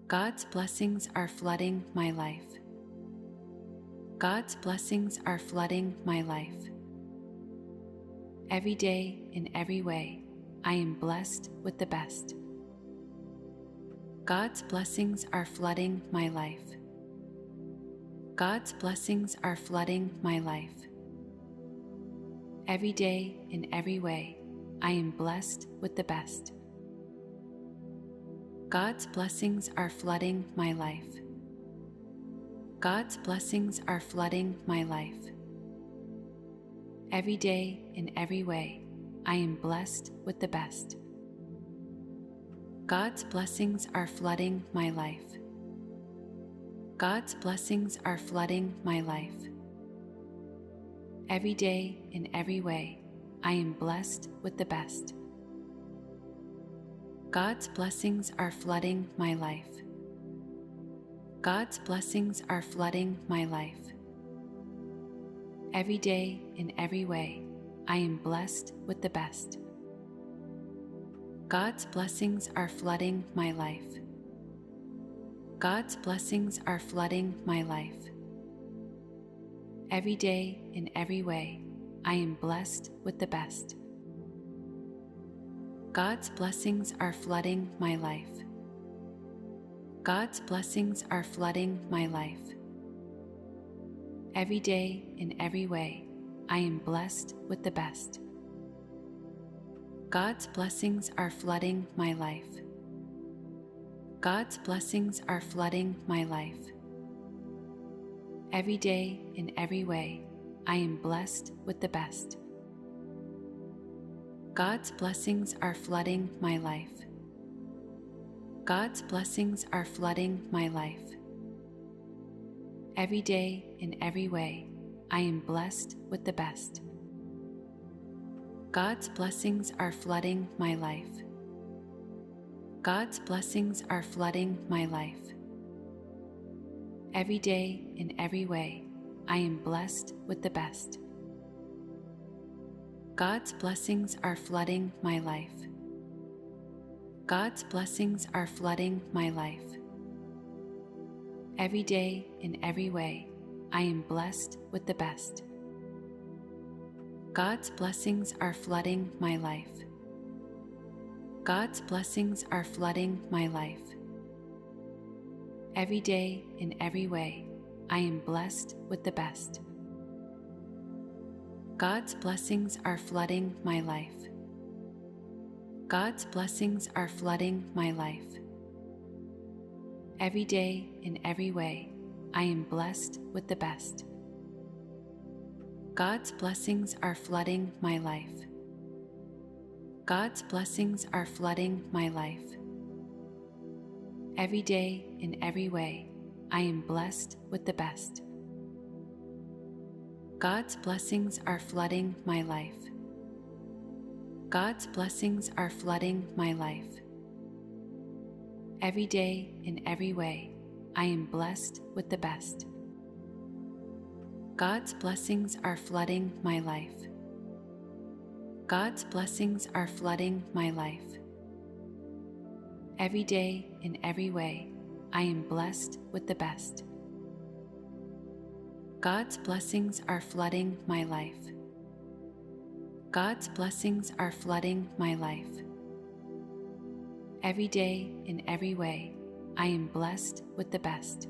God's blessings are flooding my life. God's blessings are flooding my life. Every day, in every way, I am blessed with the best. God's blessings are flooding my life. God's blessings are flooding my life. Every day, in every way, I am blessed with the best. God's blessings are flooding my life. God's blessings are flooding my life. Every day, in every way, I am blessed with the best. God's blessings are flooding my life. God's blessings are flooding my life. Every day, in every way, I am blessed with the best. God's blessings are flooding my life. God's blessings are flooding my life. Every day, in every way, I am blessed with the best. God's blessings are flooding my life. God's blessings are flooding my life. Every day, in every way, I am blessed with the best. God's blessings are flooding my life. God's blessings are flooding my life. Every day, in every way, I am blessed with the best. God's blessings are flooding my life. God's blessings are flooding my life. Every day, in every way, I am blessed with the best. God's blessings are flooding my life. God's blessings are flooding my life. Every day, in every way, I am blessed with the best. God's blessings are flooding my life. God's blessings are flooding my life. Every day, in every way, I am blessed with the best. God's blessings are flooding my life. God's blessings are flooding my life. Every day, in every way, I am blessed with the best. God's blessings are flooding my life. God's blessings are flooding my life. Every day, in every way, I am blessed with the best. God's blessings are flooding my life. God's blessings are flooding my life. Every day, in every way, I am blessed with the best. God's blessings are flooding my life. God's blessings are flooding my life. Every day, in every way, I am blessed with the best. God's blessings are flooding my life. God's blessings are flooding my life. Every day, in every way, I am blessed with the best. God's blessings are flooding my life. God's blessings are flooding my life. Every day, in every way, I am blessed with the best. God's blessings are flooding my life. God's blessings are flooding my life. Every day, in every way, I am blessed with the best.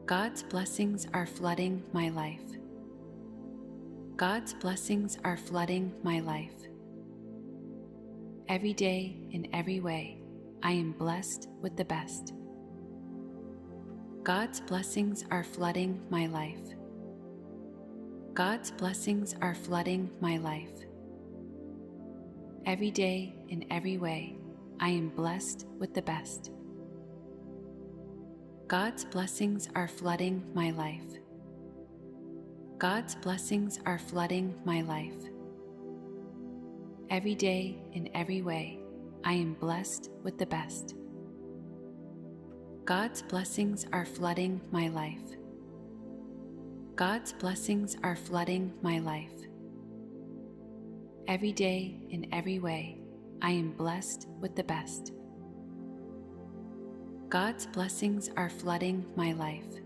God's blessings are flooding my life. God's blessings are flooding my life. Every day, in every way, I am blessed with the best. God's blessings are flooding my life. God's blessings are flooding my life. Every day, in every way, I am blessed with the best. God's blessings are flooding my life. God's blessings are flooding my life. Every day, in every way, I am blessed with the best. God's blessings are flooding my life. God's blessings are flooding my life. Every day, in every way, I am blessed with the best. God's blessings are flooding my life.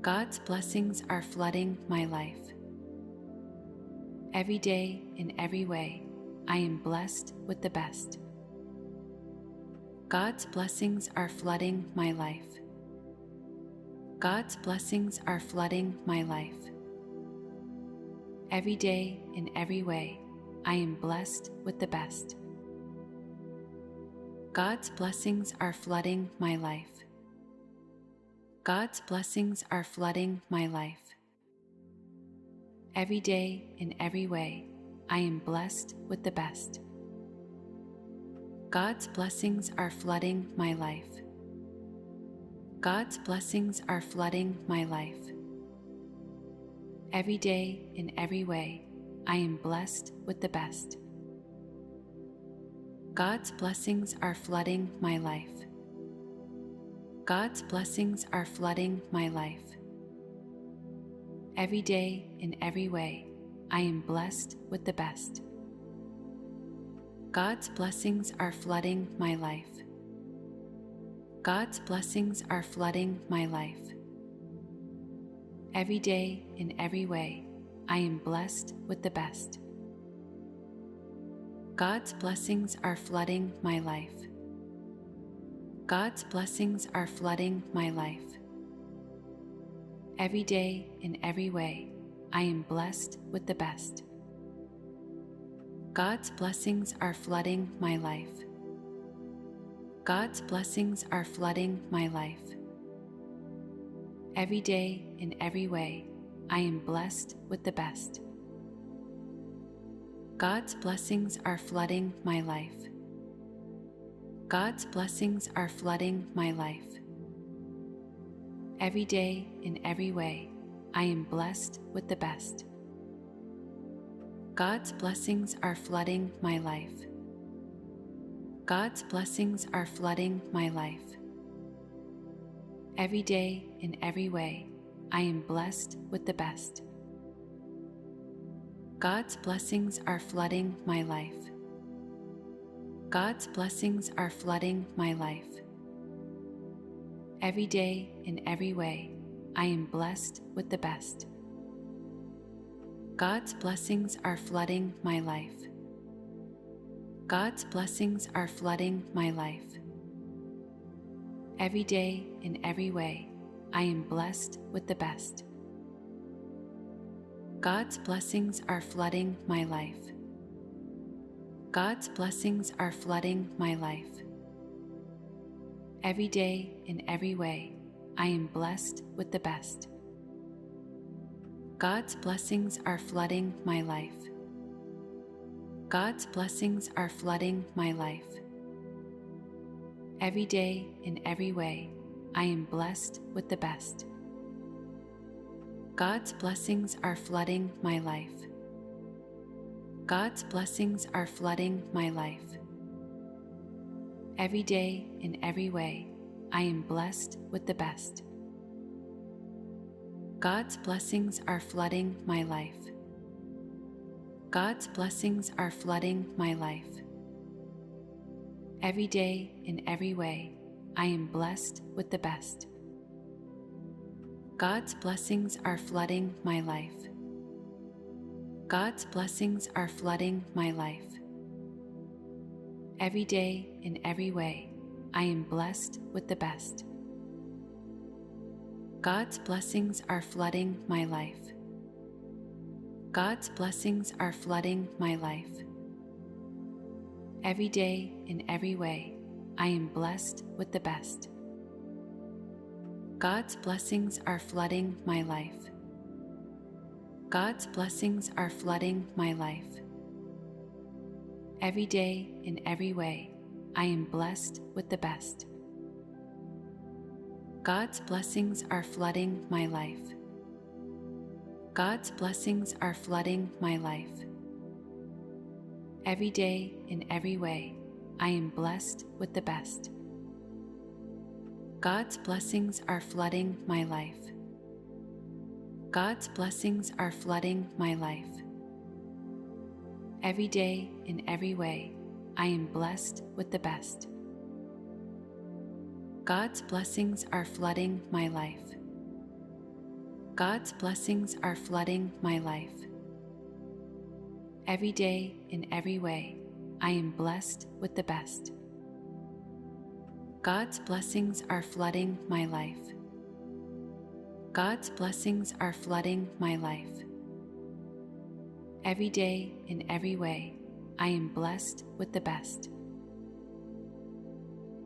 God's blessings are flooding my life. Every day, in every way, I am blessed with the best. God's blessings are flooding my life. God's blessings are flooding my life. Every day, in every way, I am blessed with the best. God's blessings are flooding my life. God's blessings are flooding my life. Every day, in every way, I am blessed with the best. God's blessings are flooding my life. God's blessings are flooding my life. Every day, in every way, I am blessed with the best. God's blessings are flooding my life. God's blessings are flooding my life. Every day, in every way, I am blessed with the best. God's blessings are flooding my life. God's blessings are flooding my life. Every day, in every way, I am blessed with the best. God's blessings are flooding my life. God's blessings are flooding my life. Every day, in every way, I am blessed with the best. God's blessings are flooding my life. God's blessings are flooding my life. Every day, in every way, I am blessed with the best. God's blessings are flooding my life. God's blessings are flooding my life. Every day, in every way, I am blessed with the best. God's blessings are flooding my life. God's blessings are flooding my life. Every day, in every way, I am blessed with the best. God's blessings are flooding my life. God's blessings are flooding my life. Every day, in every way, I am blessed with the best. God's blessings are flooding my life. God's blessings are flooding my life. Every day, in every way, I am blessed with the best. God's blessings are flooding my life. God's blessings are flooding my life. Every day, in every way, I am blessed with the best. God's blessings are flooding my life. God's blessings are flooding my life. Every day, in every way, I am blessed with the best. God's blessings are flooding my life. God's blessings are flooding my life. Every day, in every way, I am blessed with the best. God's blessings are flooding my life. God's blessings are flooding my life. Every day, in every way, I am blessed with the best. God's blessings are flooding my life. God's blessings are flooding my life. Every day, in every way, I am blessed with the best. God's blessings are flooding my life. God's blessings are flooding my life. Every day, in every way, I am blessed with the best. God's blessings are flooding my life. God's blessings are flooding my life. Every day, in every way, I am blessed with the best. God's blessings are flooding my life. God's blessings are flooding my life. Every day, in every way, I am blessed with the best. God's blessings are flooding my life. God's blessings are flooding my life. Every day, in every way, I am blessed with the best. God's blessings are flooding my life. God's blessings are flooding my life. Every day, in every way, I am blessed with the best. God's blessings are flooding my life. God's blessings are flooding my life. Every day, in every way, I am blessed with the best.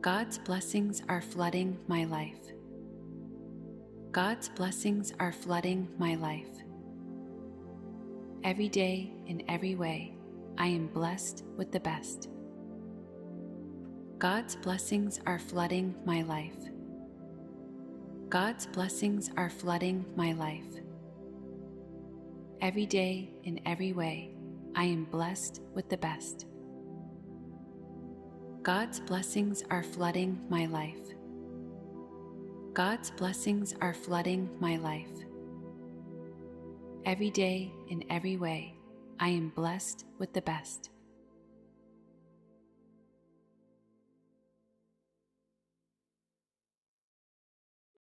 God's blessings are flooding my life. God's blessings are flooding my life. Every day, in every way, I am blessed with the best. God's blessings are flooding my life. God's blessings are flooding my life. Every day, in every way, I am blessed with the best. God's blessings are flooding my life. God's blessings are flooding my life. Every day, in every way, I am blessed with the best.